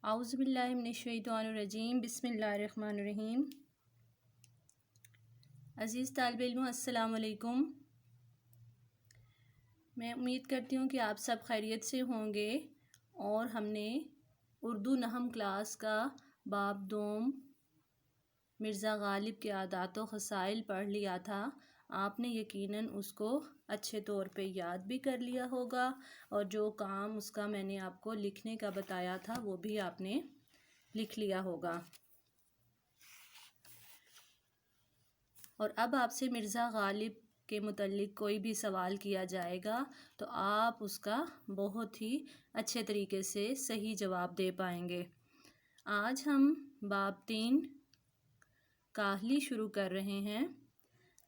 اعوذ باللہ من الشیطان الرجیم بسم اللہ الرحمن الرحیم۔ عزیز طالب علموں، السلام علیکم۔ میں امید کرتی ہوں کہ آپ سب خیریت سے ہوں گے، اور ہم نے اردو نحو کلاس کا باب دوم مرزا غالب کے عادات و خصائل پڑھ لیا تھا۔ آپ نے یقیناً اس کو اچھے طور پہ یاد بھی کر لیا ہوگا، اور جو کام اس کا میں نے آپ کو لکھنے کا بتایا تھا وہ بھی آپ نے لکھ لیا ہوگا۔ اور اب آپ سے مرزا غالب کے متعلق کوئی بھی سوال کیا جائے گا تو آپ اس کا بہت ہی اچھے طریقے سے صحیح جواب دے پائیں گے۔ آج ہم باب 3 کاہلی شروع کر رہے ہیں۔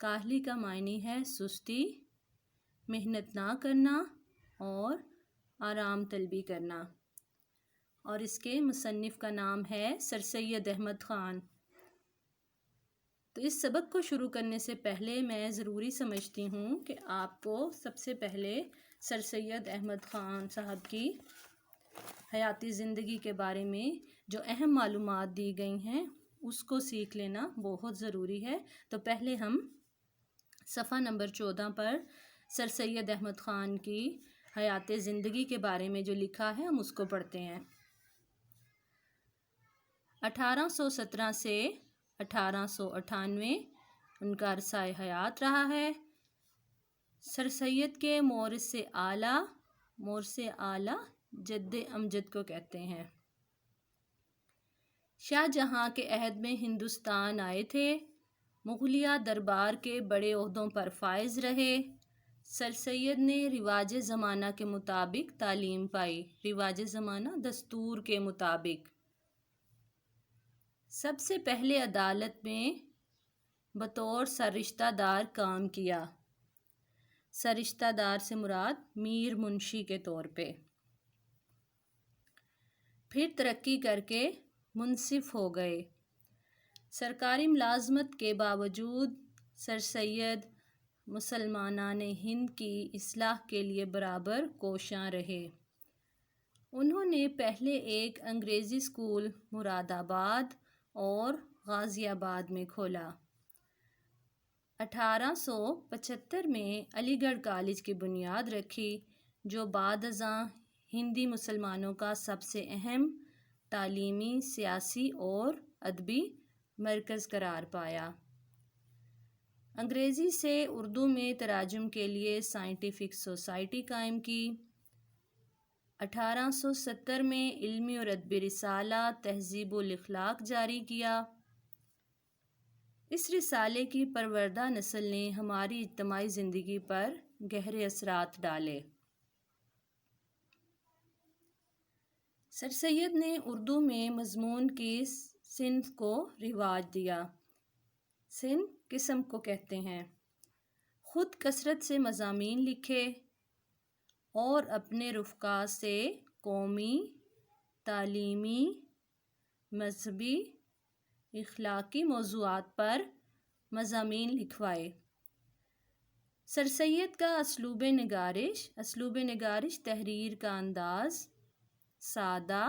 کاہلی کا معنی ہے سستی، محنت نہ کرنا اور آرام طلبی کرنا، اور اس کے مصنف کا نام ہے سر سید احمد خان۔ تو اس سبق کو شروع کرنے سے پہلے میں ضروری سمجھتی ہوں کہ آپ کو سب سے پہلے سر سید احمد خان صاحب کی حیاتی زندگی کے بارے میں جو اہم معلومات دی گئی ہیں اس کو سیکھ لینا بہت ضروری ہے۔ تو پہلے ہم صفحہ نمبر 14 پر سر سید احمد خان کی حیات زندگی کے بارے میں جو لکھا ہے ہم اس کو پڑھتے ہیں۔ 1817 سے 1898 ان کا عرصہ حیات رہا ہے۔ سر سید کے مورث اعلیٰ جد امجد کو کہتے ہیں۔ شاہ جہاں کے عہد میں ہندوستان آئے تھے، مغلیہ دربار کے بڑے عہدوں پر فائز رہے۔ سر سید نے رواج زمانہ کے مطابق تعلیم پائی۔ رواج زمانہ دستور کے مطابق سب سے پہلے عدالت میں بطور سررشتہ دار کام کیا۔ سررشتہ دار سے مراد میر منشی کے طور پہ۔ پھر ترقی کر کے منصف ہو گئے۔ سرکاری ملازمت کے باوجود سر سید مسلمانان ہند کی اصلاح کے لیے برابر کوشاں رہے۔ انہوں نے پہلے ایک انگریزی اسکول مراد آباد اور غازی آباد میں کھولا۔ 1875 میں علی گڑھ کالج کی بنیاد رکھی، جو بعد ازاں ہندی مسلمانوں کا سب سے اہم تعلیمی، سیاسی اور ادبی مرکز قرار پایا۔ انگریزی سے اردو میں ترجمے کے لیے سائنٹیفک سوسائٹی قائم کی۔ 1870 میں علمی اور ادبی رسالہ تہذیب الاخلاق جاری کیا۔ اس رسالے کی پروردہ نسل نے ہماری اجتماعی زندگی پر گہرے اثرات ڈالے۔ سر سید نے اردو میں مضمون کی صنف کو رواج دیا۔ صنف قسم کو کہتے ہیں۔ خود کثرت سے مضامین لکھے اور اپنے رفقا سے قومی، تعلیمی، مذہبی، اخلاقی موضوعات پر مضامین لکھوائے۔ سر سید کا اسلوب نگارش تحریر کا انداز سادہ،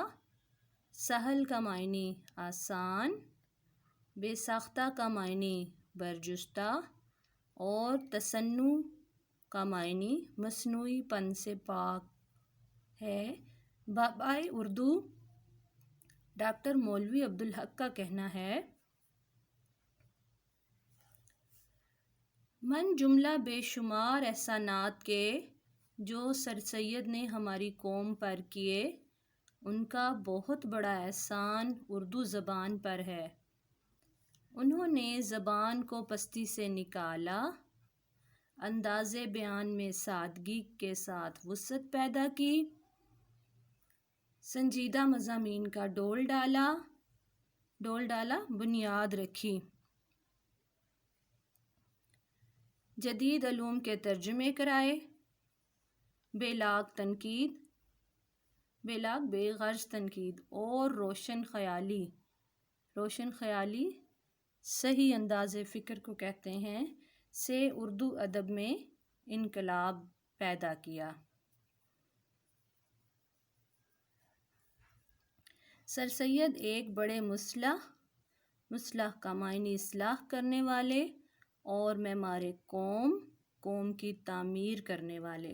سہل کا معنی آسان، بے ساختہ کا معنی برجستہ، اور تصنع کا معنی مصنوعی پن سے پاک ہے۔ بابائے اردو ڈاکٹر مولوی عبدالحق کا کہنا ہے، من جملہ بے شمار احسانات کے جو سر سید نے ہماری قوم پر کیے، ان کا بہت بڑا احسان اردو زبان پر ہے۔ انہوں نے زبان کو پستی سے نکالا، انداز بیان میں سادگی کے ساتھ وسعت پیدا کی، سنجیدہ مضامین کا ڈول ڈالا، بنیاد رکھی، جدید علوم کے ترجمے کرائے، بے غرض تنقید اور روشن خیالی صحیح انداز فکر کو کہتے ہیں سے اردو ادب میں انقلاب پیدا کیا۔ سر سید ایک بڑے مصلح کا معنی اصلاح کرنے والے اور معمار قوم کی تعمیر کرنے والے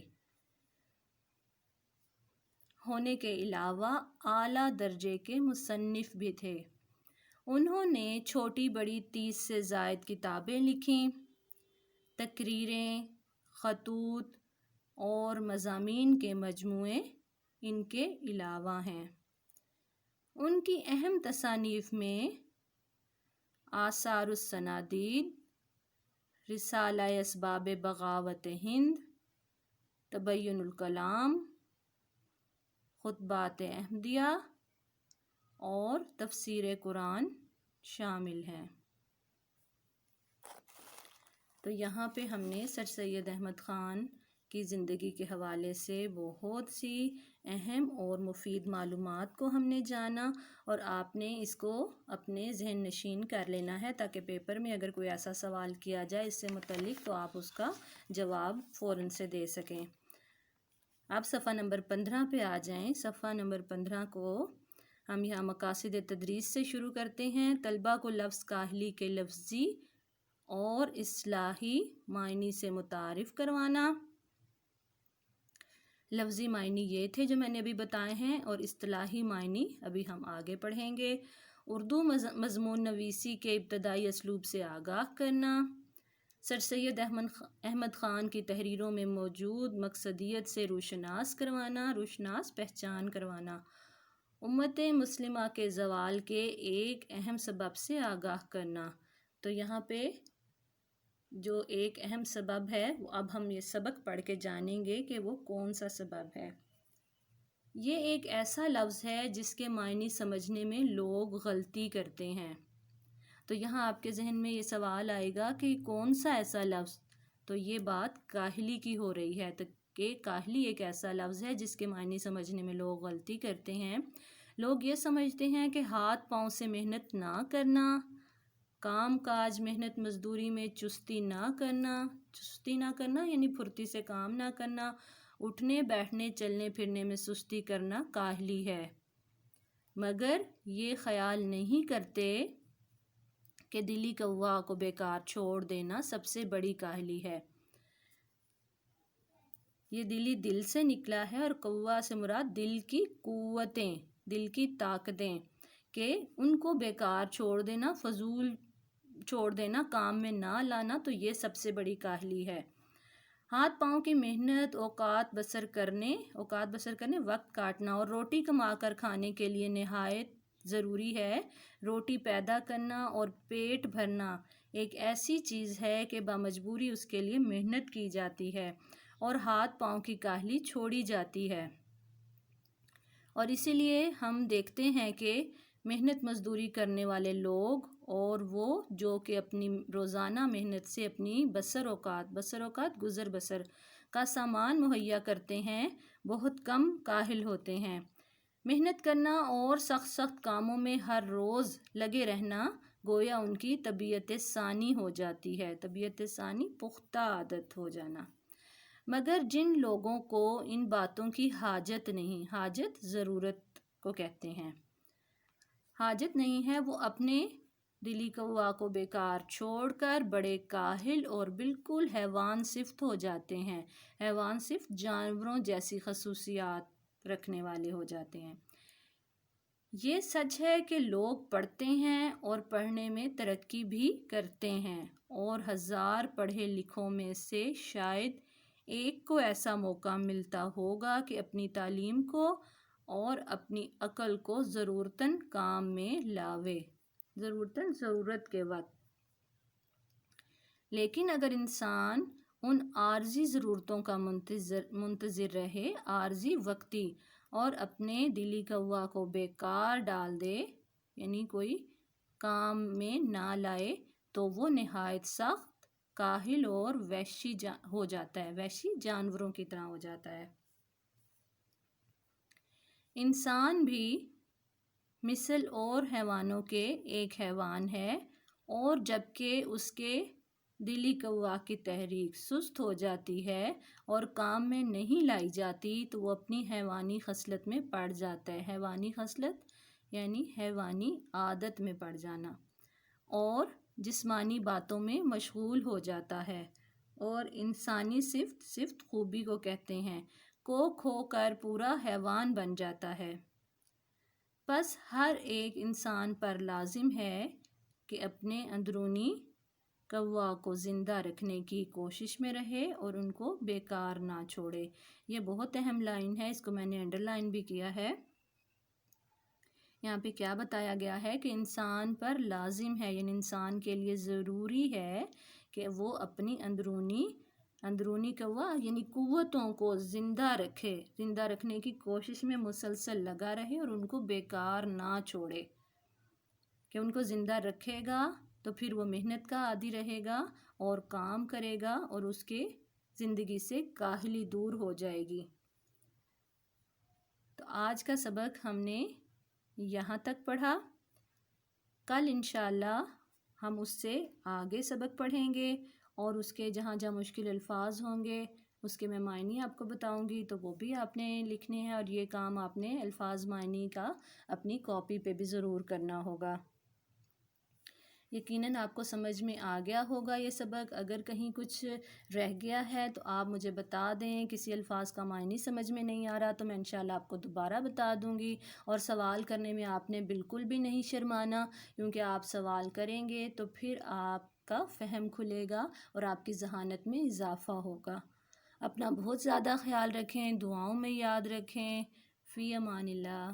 ہونے کے علاوہ اعلیٰ درجے کے مصنف بھی تھے۔ انہوں نے چھوٹی بڑی 30 سے زائد کتابیں لکھیں، تقریریں، خطوط اور مضامین کے مجموعے ان کے علاوہ ہیں۔ ان کی اہم تصانیف میں آثار السنادید، رسالہ اسباب بغاوت ہند، تبین الکلام، خطبات احمدیہ اور تفسیر قرآن شامل ہیں۔ تو یہاں پہ ہم نے سر سید احمد خان کی زندگی کے حوالے سے بہت سی اہم اور مفید معلومات کو ہم نے جانا، اور آپ نے اس کو اپنے ذہن نشین کر لینا ہے تاکہ پیپر میں اگر کوئی ایسا سوال کیا جائے اس سے متعلق تو آپ اس کا جواب فوراً سے دے سکیں۔ آپ صفحہ نمبر 15 پہ آ جائیں۔ صفحہ نمبر 15 کو ہم یہاں مقاصد تدریس سے شروع کرتے ہیں۔ طلبہ کو لفظ کاہلی کے لفظی اور اصطلاحی معنی سے متعارف کروانا۔ لفظی معنی یہ تھے جو میں نے ابھی بتائے ہیں، اور اصطلاحی معنی ابھی ہم آگے پڑھیں گے۔ اردو مضمون نویسی کے ابتدائی اسلوب سے آگاہ کرنا، سر سید احمد خان کی تحریروں میں موجود مقصدیت سے روشناس پہچان کروانا، امت مسلمہ کے زوال کے ایک اہم سبب سے آگاہ کرنا۔ تو یہاں پہ جو ایک اہم سبب ہے اب ہم یہ سبق پڑھ کے جانیں گے کہ وہ کون سا سبب ہے۔ یہ ایک ایسا لفظ ہے جس کے معنی سمجھنے میں لوگ غلطی کرتے ہیں۔ تو یہاں آپ کے ذہن میں یہ سوال آئے گا کہ کون سا ایسا لفظ؟ تو یہ بات کاہلی کی ہو رہی ہے، تو کہ کاہلی ایک ایسا لفظ ہے جس کے معنی سمجھنے میں لوگ غلطی کرتے ہیں۔ لوگ یہ سمجھتے ہیں کہ ہاتھ پاؤں سے محنت نہ کرنا، کام کاج محنت مزدوری میں چستی نہ کرنا یعنی پھرتی سے کام نہ کرنا، اٹھنے بیٹھنے چلنے پھرنے میں سستی کرنا کاہلی ہے، مگر یہ خیال نہیں کرتے کہ دلی کوا کو بیکار چھوڑ دینا سب سے بڑی کاہلی ہے۔ یہ دلی دل سے نکلا ہے، اور کوا سے مراد دل کی قوتیں، دل کی طاقتیں، کہ ان کو بیکار چھوڑ دینا، فضول چھوڑ دینا، کام میں نہ لانا، تو یہ سب سے بڑی کاہلی ہے۔ ہاتھ پاؤں کی محنت، اوقات بسر کرنے، وقت کاٹنا اور روٹی کما کر کھانے کے لیے نہایت ضروری ہے۔ روٹی پیدا کرنا اور پیٹ بھرنا ایک ایسی چیز ہے کہ بامجبوری اس کے لیے محنت کی جاتی ہے اور ہاتھ پاؤں کی کاہلی چھوڑی جاتی ہے۔ اور اسی لیے ہم دیکھتے ہیں کہ محنت مزدوری کرنے والے لوگ اور وہ جو کہ اپنی روزانہ محنت سے اپنی بسر اوقات گزر بسر کا سامان مہیا کرتے ہیں، بہت کم کاہل ہوتے ہیں۔ محنت کرنا اور سخت کاموں میں ہر روز لگے رہنا گویا ان کی طبیعت ثانی ہو جاتی ہے، طبیعت ثانی پختہ عادت ہو جانا۔ مگر جن لوگوں کو ان باتوں کی حاجت نہیں، حاجت ضرورت کو کہتے ہیں، حاجت نہیں ہے، وہ اپنے دلی کوا کو بیکار چھوڑ کر بڑے کاہل اور بالکل حیوان صفت ہو جاتے ہیں، حیوان صفت جانوروں جیسی خصوصیات رکھنے والے ہو جاتے ہیں۔ یہ سچ ہے کہ لوگ پڑھتے ہیں اور پڑھنے میں ترقی بھی کرتے ہیں، اور 1000 پڑھے لکھوں میں سے شاید ایک کو ایسا موقع ملتا ہوگا کہ اپنی تعلیم کو اور اپنی عقل کو ضرورتاً کام میں لاوے، ضرورت کے وقت۔ لیکن اگر انسان ان عارضی ضرورتوں کا منتظر رہے، عارضی وقتی، اور اپنے دلی کوا کو بیکار ڈال دے، یعنی کوئی کام میں نہ لائے، تو وہ نہایت سخت کاہل اور وحشی ہو جاتا ہے، وحشی جانوروں کی طرح ہو جاتا ہے۔ انسان بھی مثل اور حیوانوں کے ایک حیوان ہے، اور جبکہ اس کے دلی کوا کی تحریک سست ہو جاتی ہے اور کام میں نہیں لائی جاتی تو وہ اپنی حیوانی خصلت میں پڑ جاتا ہے۔ حیوانی خصلت یعنی حیوانی عادت میں پڑ جانا، اور جسمانی باتوں میں مشغول ہو جاتا ہے، اور انسانی صفت خوبی کو کہتے ہیں، کو کھو کر پورا حیوان بن جاتا ہے۔ پس ہر ایک انسان پر لازم ہے کہ اپنے اندرونی قوا کو زندہ رکھنے کی کوشش میں رہے اور ان کو بیکار نہ چھوڑے۔ یہ بہت اہم لائن ہے، اس کو میں نے انڈر لائن بھی کیا ہے۔ یہاں پہ کیا بتایا گیا ہے کہ انسان پر لازم ہے، یعنی انسان کے لیے ضروری ہے کہ وہ اپنی اندرونی قوا یعنی قوتوں کو زندہ رکھے، زندہ رکھنے کی کوشش میں مسلسل لگا رہے اور ان کو بیکار نہ چھوڑے۔ کہ ان کو زندہ رکھے گا تو پھر وہ محنت کا عادی رہے گا اور کام کرے گا اور اس کے زندگی سے کاہلی دور ہو جائے گی۔ تو آج کا سبق ہم نے یہاں تک پڑھا۔ کل انشاءاللہ ہم اس سے آگے سبق پڑھیں گے اور اس کے جہاں جہاں مشکل الفاظ ہوں گے اس کے میں معنی آپ کو بتاؤں گی، تو وہ بھی آپ نے لکھنے ہیں، اور یہ کام آپ نے الفاظ معنی کا اپنی کاپی پہ بھی ضرور کرنا ہوگا۔ یقیناً آپ کو سمجھ میں آ گیا ہوگا یہ سبق۔ اگر کہیں کچھ رہ گیا ہے تو آپ مجھے بتا دیں، کسی الفاظ کا معنی سمجھ میں نہیں آ رہا تو میں انشاءاللہ آپ کو دوبارہ بتا دوں گی، اور سوال کرنے میں آپ نے بالکل بھی نہیں شرمانا، کیونکہ آپ سوال کریں گے تو پھر آپ کا فہم کھلے گا اور آپ کی ذہانت میں اضافہ ہوگا۔ اپنا بہت زیادہ خیال رکھیں، دعاؤں میں یاد رکھیں۔ فی امان اللہ۔